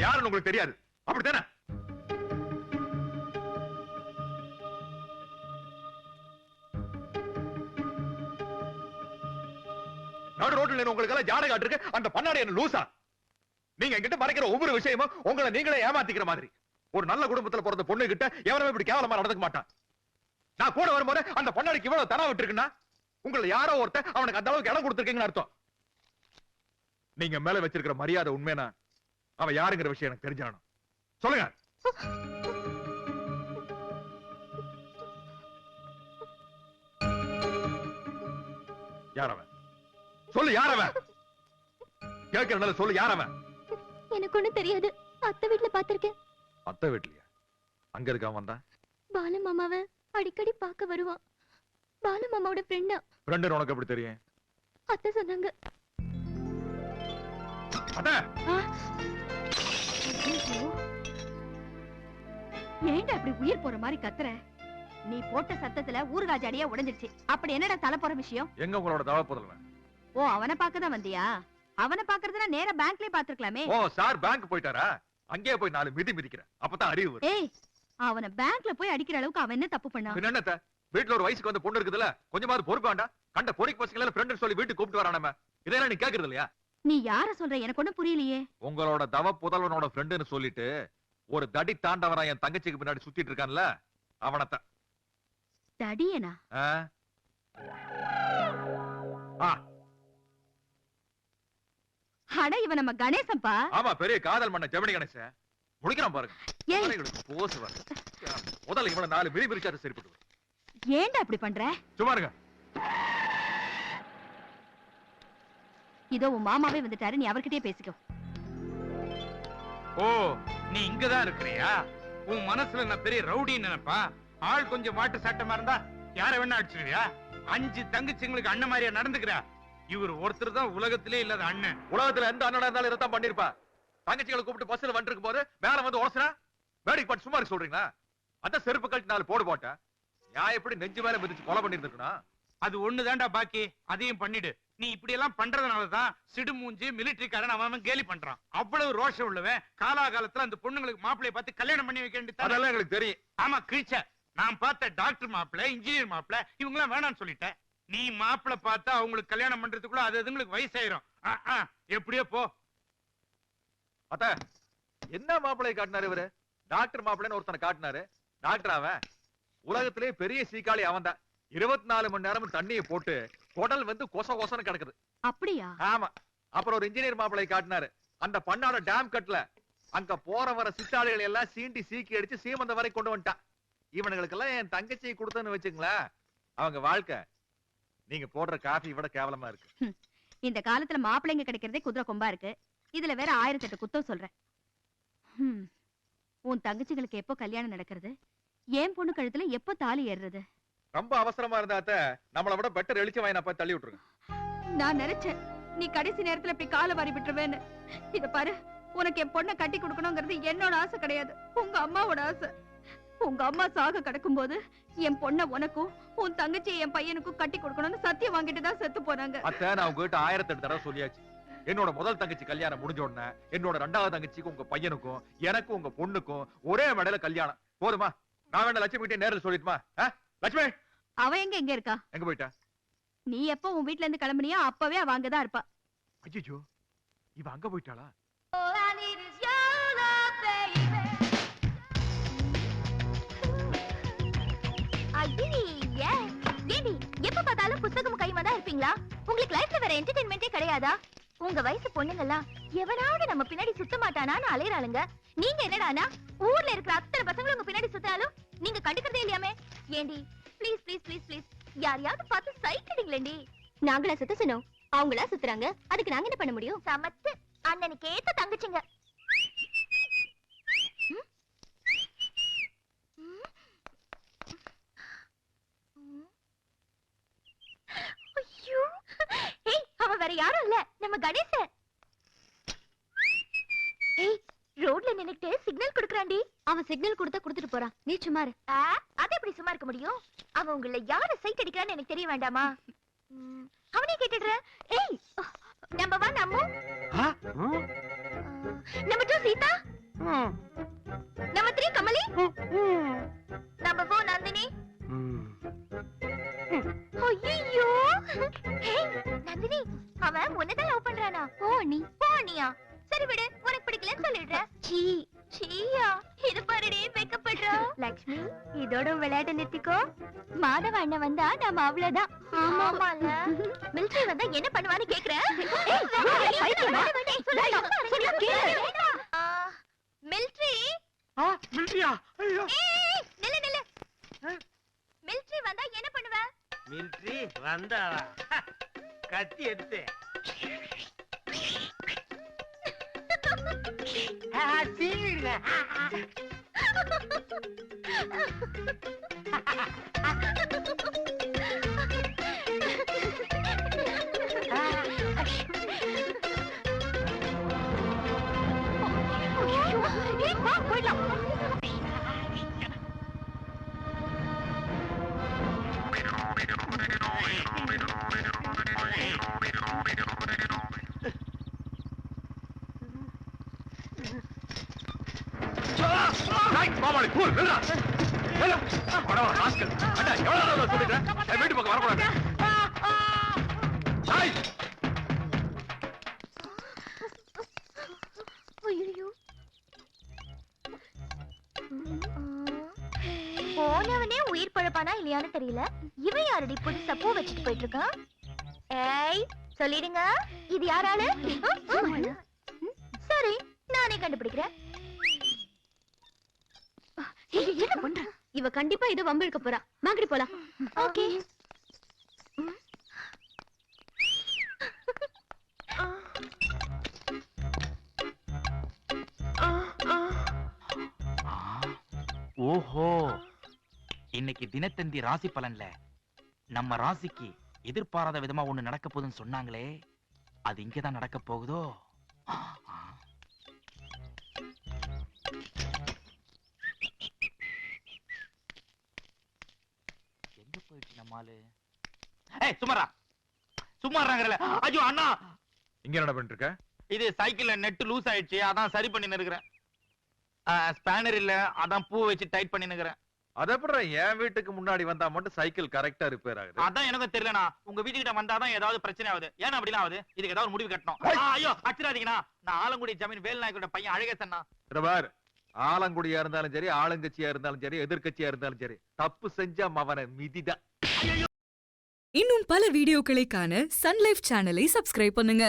நான் யாருன்னு உங்களுக்கு தெரியாது, அப்படித்தானே? நடு ரோட்ல உங்களுக்கு எல்லாம் ஜாடை காட்டிருக்கு, அந்த பண்ணாடி என்ன லூசா? நீங்க என்கிட்ட மறைக்கிற ஒவ்வொரு விஷயமும் உங்களை நீங்களே ஏமாத்திக்கிற மாதிரி. ஒரு நல்ல குடும்பத்துல பிறந்த பொண்ணு கிட்ட எவனுமே இப்படி கேவலமா நடந்துக்க மாட்டான். நான் கூட வரும்போது அந்த பண்ணாடிக்கு இவ்வளவு தரம் விட்டு இருக்குன்னா உங்களை யாரோ ஒருத்தர் அவனுக்கு அந்த அளவுக்கு இடம் கொடுத்துருக்கீங்கன்னு அர்த்தம். நீங்க மேல வச்சிருக்கிற மரியாதை உண்மைனா அவன் யாருங்கிற விஷயம் எனக்கு தெரிஞ்சானும். சொல்லுங்க. யாரவன்? சொல்லு, யாரவன்? கேட்கிறனால சொல்லு, யாரவன்? எனக்கு ஒண்ணும் தெரியாது. அத்தை வீட்டுல பாத்திருக்கேன். அத்தை வீட்லயா? அங்க இருக்க வந்தா பாலு மாமாவை அடிக்கடி பார்க்க வருவான். பாலு மாமாவோட ஃப்ரெண்டா. ஃப்ரெண்ட் உனக்கு எப்படி தெரியும்? அத்தை சொன்னாங்க. அத்தை ஏன்டா இப்படி உயிர் போற மாதிரி கத்துற? நீ போட்ட சத்தத்துல ஊர்காஜ் அடியா உடைஞ்சிருச்சு. அப்படி என்னடா தலை போற விஷயம்? எங்க உங்களோட தவ புதல்வன்? ஓ, அவனை பார்க்கதான் வந்தியா? அவனை பாக்குறதுனா நேரா பேங்க்லயே பாத்துக்கலாமே. ஓ சார், பேங்க் போயிட்டாரா? அங்கேயே போய் 4 மிதி மிதிக்கிறேன், அப்பதான் அறிவு வரும். ஏய், அவனை பேங்க்ல போய் அடிக்கிற அளவுக்கு அவன் என்ன தப்பு பண்ணா? என்னத்த வீட்டுல ஒரு வயசுக்கு வந்து பொண்ணு இருக்குதுல, கொஞ்சமாவது பொறுப்பு வேண்டாம்? கண்ட பொறிக்கு பசங்களை ஃப்ரெண்ட் சொல்லி வீட்டுக்கு கூப்பிட்டு வரானே, இதெல்லாம் நீ கேக்குறது இல்லையா? நீ யார சொல்ற? எனக்கு ஒண்ணும் புரியலையே. உங்களோட தவ புதல்வனோட ஃப்ரெண்டுன்னு சொல்லிட்டு ஒரு தடி தாண்டவரா என் தங்கச்சிக்கு பின்னாடி சுத்திட்டு இருக்கான்ல, அவனத்தான். தடியனா? அட, இவன் நம்ம கணேசன்பா. ஆமா, பெரிய காதல் மன்ன ஜெமினி கணேசன். முடிக்கிறான் பாருங்க. போஸ் வர முதல்ல இவன 4 மிதி மிதிச்சாரு சரிப்பட்டு. ஏன்டா அப்படி பண்ற? சும்மா இருங்க. இதோ உன் மாமாவே வந்துட்டாரு, நீ அவர்கிட்டயே பேசிக்கோ. ஓ, நீ இங்கதான் இருக்கிறியா? உன் மனசுல நான் பெரிய ரவுடின்னு நினைப்பா? ஆள் கொஞ்சம் மாட்டு சட்டமா இருந்தா யார வேணா அடிச்சிருவியா? 5 தங்கச்சிங்களுக்கு அண்ணன் மாதிரியா நடந்துக்கிறா? இவர் ஒருத்தர் தான் உலகத்திலே இல்லாத அண்ணன். உலகத்துல எந்த அண்ணனா இருந்தாலும் இதைத்தான் பண்ணிருப்பா. தங்கச்சிகளை கூப்பிட்டு பஸ்ல வந்துருக்கும் போது மேல வந்து ஓசனா வேடிக்கை பார்த்து சும்மா சொல்றீங்களா? அந்த செருப்பு கழட்டி 4 போடு போட்டேன். நான் எப்படி நெஞ்சு மேல மிதிச்சு கொலை பண்ணிருக்கணும்? அது ஒண்ணுதான்டா பாக்கி, அதையும் பண்ணிடு. நீ இப்படி எல்லாம் பண்றதுனாலதான் சிடுமூஞ்சி மிலிட்டரிக்காரன் அவன் கேலி பண்றான். அவ்வளவு ரோஷம் உள்ளவன் காலாகாலத்துல அந்த பொண்ணுங்களுக்கு மாப்பிள்ளைய பார்த்து கல்யாணம் பண்ணி வைக்க வேண்டியது. அதெல்லாம் எங்களுக்கு தெரியும். ஆமா, கிழிச்ச. நான் பார்த்த டாக்டர் மாப்பிள்ள, இன்ஜினியர் மாப்பிள்ள, இவங்க எல்லாம் வேணாம்னு சொல்லிட்டேன். நீ மாப்பிள்ள பார்த்தா அவங்களுக்கு கல்யாணம் பண்றதுக்குள்ள அது அதுங்களுக்கு வயசாயிரும். எப்படியோ போ. அத்த என்ன மாப்பிள்ளையை காட்டினாரு இவரு? டாக்டர் மாப்பிள்ளைன்னு ஒருத்தனை காட்டினாரு. டாக்டர் அவன் உலகத்திலே பெரிய சீக்காளி அவன் தான். 24 மணி நேரமும் தண்ணியை போட்டு குடல் வந்து கொச கொசன்னு கிடக்குது. அப்படியா? ஆமா. அப்புறம் ஒரு இன்ஜினியர் மாப்பிள்ளையை காட்டினாரு. அந்த பண்ணாட டேம் கட்ல அங்க போற வர சித்தாளிகள் எல்லாம் சீண்டி சீக்கி அடிச்சு சீமந்த வரை கொண்டு வந்துட்டான். இவனுங்களுக்கு எல்லாம் என் தங்கச்சியை கொடுத்தன்னு வச்சுங்களேன், அவங்க வாழ்க்கை நீங்க போடுற காஃபி விட கேவலமா இருக்கு. இந்த காலத்துல மாப்பிள்ளைங்க கிடைக்கிறதே குதிரை கொம்பா இருக்கு. இதுல வேற 1008 குத்தம் சொல்றேன். உன் தங்கச்சிகளுக்கு எப்போ கல்யாணம் நடக்கிறது? ஏன் பொண்ணு கழுத்துல எப்போ தாலி ஏறுறது? ரொம்ப அவசரமா இருந்தாத்த நம்மளை விட பெட்டர் எழுச்சி வாயினா தள்ளி விட்டுருங்க. நான் நினைச்சேன் நீ கடைசி நேரத்துல இப்படி காலை வாரி விட்டுருவேன்னு. இத பாரு, உனக்கு என் பொண்ணை கட்டி கொடுக்கணுங்கிறது என்னோட ஆசை கிடையாது, உங்க அம்மாவோட ஆசை. உங்க அம்மா சாக கிடக்கும் போது என் பொண்ணை உனக்கும் உன் தங்கச்சி என் பையனுக்கும் கட்டி கொடுக்கணும்னு சத்தியம் வாங்கிட்டு தான் செத்து போனாங்க. அத்தை, நான் உங்ககிட்ட 1008 தடவை சொல்லியாச்சு. என்னோட முதல் தங்கச்சி கல்யாணம் முடிஞ்ச உடனே என்னோட 2வது தங்கச்சிக்கும் உங்க பையனுக்கும் எனக்கும் உங்க பொண்ணுக்கும் ஒரே மேடையில கல்யாணம். போதுமா? நான் வேணா லட்சுமி கிட்டே நேரில் சொல்லிட்டுமா? லட்சுமி அவ எங்க இருக்கா? எங்க போயிட்டா? நீ எப்போ உன் வீட்ல இருந்து கிளம்புனியா அப்பவே அவ அங்கதான் இருப்பா. ஐயோ, இவ அங்க போயிட்டாளா? எப்ப பார்த்தாலும் புத்தகம் கைமா தான் இருப்பீங்களா? உங்களுக்கு லைஃப்ல வேற என்டர்டெயின்மெண்டே கிடையாதா? உங்க வயசு பொண்ணுங்கெல்லாம் எவனாவது நம்ம பின்னாடி சுத்த மாட்டானான்னு அலையறாளுங்க. நீங்க என்னடானா ஊர்ல இருக்கிற அத்தனை பசங்களும் உங்க பின்னாடி சுத்தாலும் நீங்க கண்டுக்கிறதே இல்லையாமே. ஏண்டி ப்ளீஸ் ப்ளீஸ் ப்ளீஸ் ப்ளீஸ் யாரையாவது பார்த்து சைட் அடிங்களேண்டி. நாங்களா சுத்த சொன்னோம், அவங்களா சுத்துறாங்க, அதுக்கு நாங்க என்ன பண்ண முடியும்? சமத்து அண்ணனுக்கு ஏத்த தங்கச்சிங்க. ஐயோ, ஏய் அவன் வேற யாரும் இல்ல, நம்ம கணேச. ஏய், ரோட்ல நின்னுட்டு சிக்னல் குடுக்கறான்டி. அவன் சிக்னல் கொடுத்தா கொடுத்துட்டு போறான், நீ சும்மா இரு. அது எப்படி சும்மா இருக்க முடியும்? அவன் உங்களை யார சைட் அடிக்கிறான்னு எனக்கு தெரிய வேண்டாமா? அவனே கேட்டுடுற. ஏய், நம்ம வா நம்மு. நம்ம two Sita. Number 3 Kamali. Number 4 Nandini. ஐயோ நந்தினி, அவன் உன்னதான் லவ் பண்றானா? போனியா? சரி விடு, உனக்கு பிடிக்கலன்னு சொல்லிடுற. சீயா, இது பாருடி வெக்கப்படுறா. லட்சுமி, இதோட விளையாட நிறுத்திக்கோ. மாதவ அண்ணன் வந்தா நாம அவ்வளவுதான். ஆமால. மிலிட்டரி வந்தா என்ன பண்ணுவான்னு கேக்குறேன். மிலிட்டரி. மிலிட்டரியா? ஐயோ. நில்லு. மிலிட்டரி வந்தா என்ன பண்ணுவ? மிலிட்டரி வந்தா கத்தி எடுத்து மாமாளி கூல் நில்றா. அடவா ராஸ்கல். அண்ணா எவ்வளவு தடவை சொல்லிட்டேன் என் வீட்டு பக்கம் வரக்கூடாது. டேய் ஐயோ, போனவனே உயிர் பழப்பானா இல்லையான்னு தெரியல. இவன் யாரடி புதுசா பூ வச்சுட்டு போயிட்டு இருக்கான்? ஏய் சொல்லிடுங்க, இது யாரால? சரி, நானே கண்டுபிடிக்கிறேன். என்ன பண்ற? இவ கண்டிப்பா இத வம்பு இழுக்க போறா. மாங்கடி போலாம். ஓகே. ஓஹோ, இன்னைக்கு தினத்தந்தி ராசி பலன்ல நம்ம ராசிக்கு எதிர்பாராத விதமா ஒண்ணு நடக்க போகுதுன்னு சொன்னாங்களே, அது இங்கதான் நடக்க போகுதோ? எங்க போயிடுச்சு நம்மாலு? ஏய் சும்மாரா, சும்மாறாங்கறல. ஐயோ அண்ணா, இங்க என்ன பண்ணிட்டு இருக்க? இது சைக்கிள்ல நெட் லூஸ் ஆயிடுச்சு, அதான் சரி பண்ணி நிக்கிறேன். ஸ்பேனர் இல்ல, அதான் பூ வச்சு டைட் பண்ணி நிக்கிறேன். அத எப்படி என் வீட்டுக்கு முன்னாடி வந்தா மட்டும் சைக்கிள் கரெக்டா ரிப்பேர் ஆகுது? அதான் எனக்கு தெரியலண்ணா. உங்க வீட்டுக்கிட்ட வந்தாதான் ஏதாவது பிரச்சனை ஆகுது. ஏன்னா அப்படிலாம் ஆகுது? இதுக்கு ஏதாவது முடிவு கட்டணும். ஐயோ அச்சிராதீங்கண்ணா, நான் ஆலங்குடி ஜமீன் வேல்நாயக்கோட பையன் அழகேசண்ணா. பார், ஆலங்குடியா இருந்தாலும் சரி, ஆளுங்கட்சியா இருந்தாலும் சரி, எதிர்கட்சியா இருந்தாலும் சரி, தப்பு செஞ்சா அவனை மிதிதான். இன்னும் பல வீடியோக்களை காண சன் லைஃப் சேனலை சப்ஸ்கிரைப் பண்ணுங்க.